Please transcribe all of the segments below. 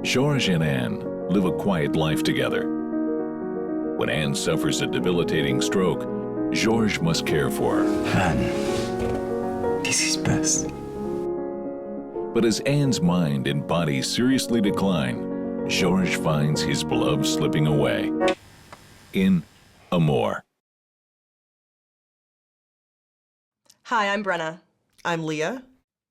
Georges and Anne live a quiet life together. When Anne suffers a debilitating stroke, Georges must care for her. Anne, qu'est-ce qui se passe? But as Anne's mind and body seriously decline, Georges finds his beloved slipping away. In Amour. Hi, I'm Brenna. I'm Leah.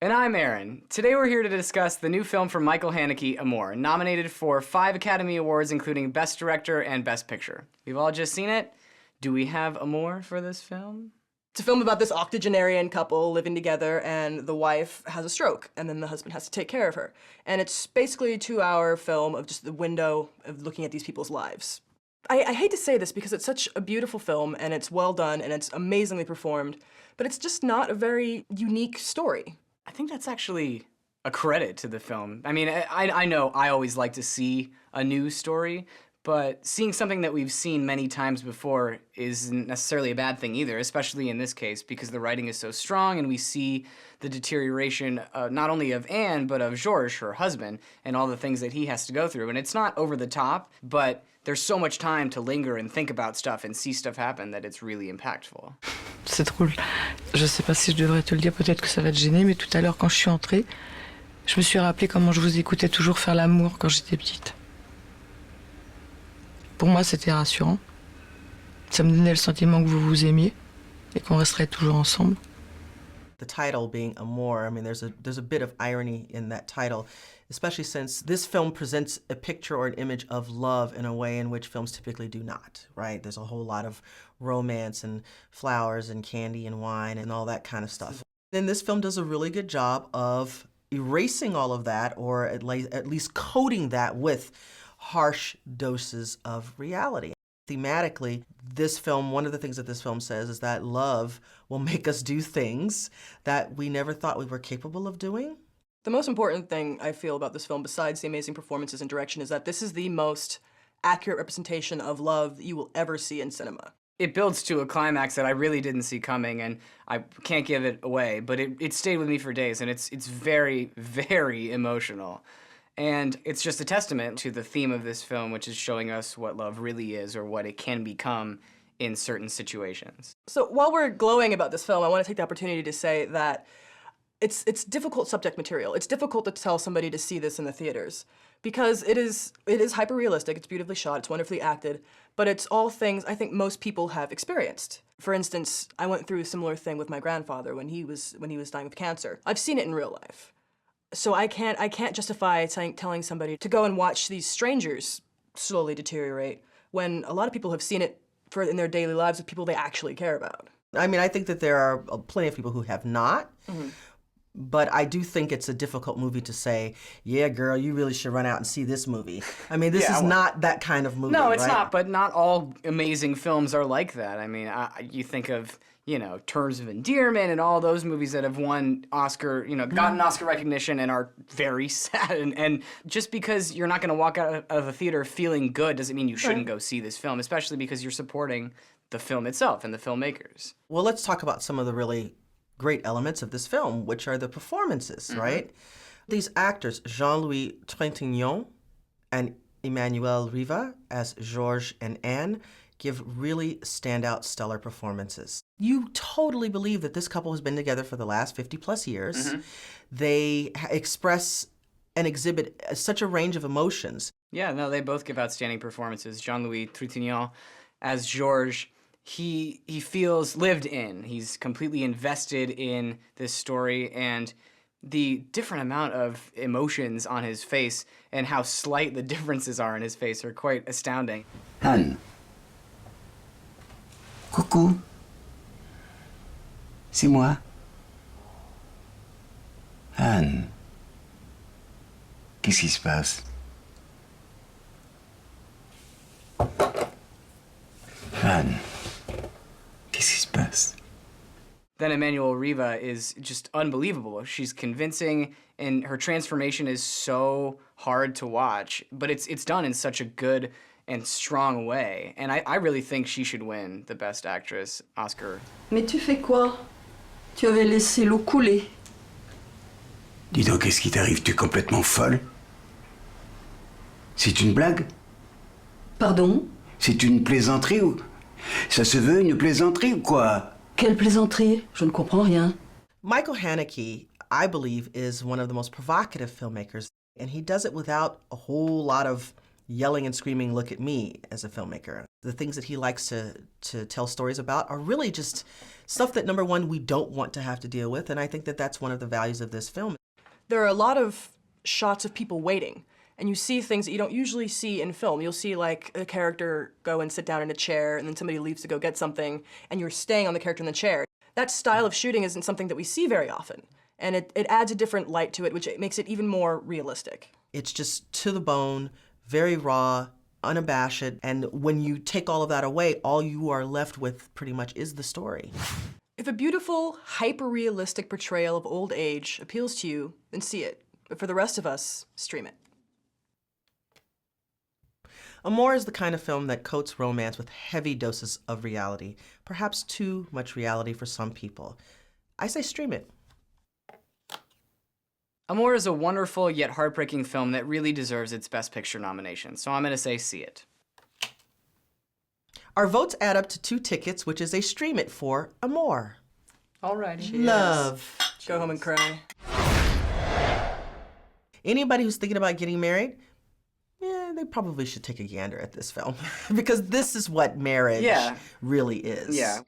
And I'm Aaron. Today we're here to discuss the new film from Michael Haneke, Amour, nominated for 5 Academy Awards, including Best Director and Best Picture. We've all just seen it. Do we have Amour for this film? It's a film about this octogenarian couple living together, and the wife has a stroke, and then the husband has to take care of her. And it's basically a 2-hour film of just the window of looking at these people's lives. I hate to say this because it's such a beautiful film, and it's well done, and it's amazingly performed, but it's just not a very unique story. I think that's actually a credit to the film. I mean, I know I always like to see a new story, but seeing something that we've seen many times before isn't necessarily a bad thing either, especially in this case, because the writing is so strong and we see the deterioration not only of Anne, but of Georges, her husband, and all the things that he has to go through. And it's not over the top, but there's so much time to linger and think about stuff and see stuff happen that it's really impactful. C'est drôle. Je sais pas si je devrais te le dire, peut-être que ça va te gêner, mais tout à l'heure, quand je suis entrée, je me suis rappelé comment je vous écoutais toujours faire l'amour quand j'étais petite. Pour moi, c'était rassurant. Ça me donnait le sentiment que vous vous aimiez et qu'on resterait toujours ensemble. The title being Amour, I mean, there's a bit of irony in that title, especially since this film presents a picture or an image of love in a way in which films typically do not, right? There's a whole lot of romance and flowers and candy and wine and all that kind of stuff. And this film does a really good job of erasing all of that, or at least coating that with harsh doses of reality. Thematically, this film, one of the things that this film says is that love will make us do things that we never thought we were capable of doing. The most important thing I feel about this film, besides the amazing performances and direction, is that this is the most accurate representation of love that you will ever see in cinema. It builds to a climax that I really didn't see coming, and I can't give it away, but it stayed with me for days, and it's very, very emotional. And it's just a testament to the theme of this film, which is showing us what love really is, or what it can become in certain situations. So while we're glowing about this film, I want to take the opportunity to say that it's difficult subject material. It's difficult to tell somebody to see this in the theaters because it is hyper-realistic, it's beautifully shot, it's wonderfully acted, but it's all things I think most people have experienced. For instance, I went through a similar thing with my grandfather when he was dying of cancer. I've seen it in real life. So I can't justify telling somebody to go and watch these strangers slowly deteriorate when a lot of people have seen it in their daily lives with people they actually care about. I mean, I think that there are plenty of people who have not, but I do think it's a difficult movie to say, yeah, girl, you really should run out and see this movie. I mean, this is not that kind of movie, No, it's right? not, but not all amazing films are like that. I mean, you think of, you know, Terms of Endearment and all those movies that have won Oscar, you know, gotten Oscar recognition and are very sad. And just because you're not going to walk out of a theater feeling good doesn't mean you shouldn't go see this film, especially because you're supporting the film itself and the filmmakers. Well, let's talk about some of the really great elements of this film, which are the performances, right? These actors, Jean-Louis Trintignant and Emmanuelle Riva as Georges and Anne, give really standout, stellar performances. You totally believe that this couple has been together for the last 50+ years. They express and exhibit such a range of emotions. Yeah, no, they both give outstanding performances. Jean-Louis Trintignant as Georges, he feels lived in. He's completely invested in this story, and the different amount of emotions on his face and how slight the differences are in his face are quite astounding. Anne. Coucou. C'est moi. Anne. Qu'est-ce qui se passe? Anne. Qu'est-ce qui se passe? Then Emmanuelle Riva is just unbelievable. She's convincing, and her transformation is so hard to watch, but it's done in such a good and strong way. And I really think she should win the Best Actress Oscar. Mais tu fais quoi? Tu avais laissé l'eau couler. Dis donc, qu'est-ce qui t'arrive? Tu es complètement folle? C'est une blague? Pardon? C'est une plaisanterie ou... Ça se veut une plaisanterie ou quoi? Quelle plaisanterie? Je ne comprends rien. Michael Haneke, I believe, is one of the most provocative filmmakers, and he does it without a whole lot of yelling and screaming, look at me, as a filmmaker. The things that he likes to tell stories about are really just stuff that, number one, we don't want to have to deal with, and I think that that's one of the values of this film. There are a lot of shots of people waiting, and you see things that you don't usually see in film. You'll see like a character go and sit down in a chair, and then somebody leaves to go get something, and you're staying on the character in the chair. That style of shooting isn't something that we see very often, and it adds a different light to it, which makes it even more realistic. It's just to the bone, very raw, unabashed, and when you take all of that away, all you are left with pretty much is the story. If a beautiful, hyper-realistic portrayal of old age appeals to you, then see it. But for the rest of us, stream it. Amour is the kind of film that coats romance with heavy doses of reality, perhaps too much reality for some people. I say stream it. Amour is a wonderful yet heartbreaking film that really deserves its Best Picture nomination, so I'm gonna say see it. Our votes add up to 2 tickets, which is a stream it for Amour. Alrighty. Love. Go home and cry. Anybody who's thinking about getting married, yeah, they probably should take a gander at this film because this is what marriage really is. Yeah.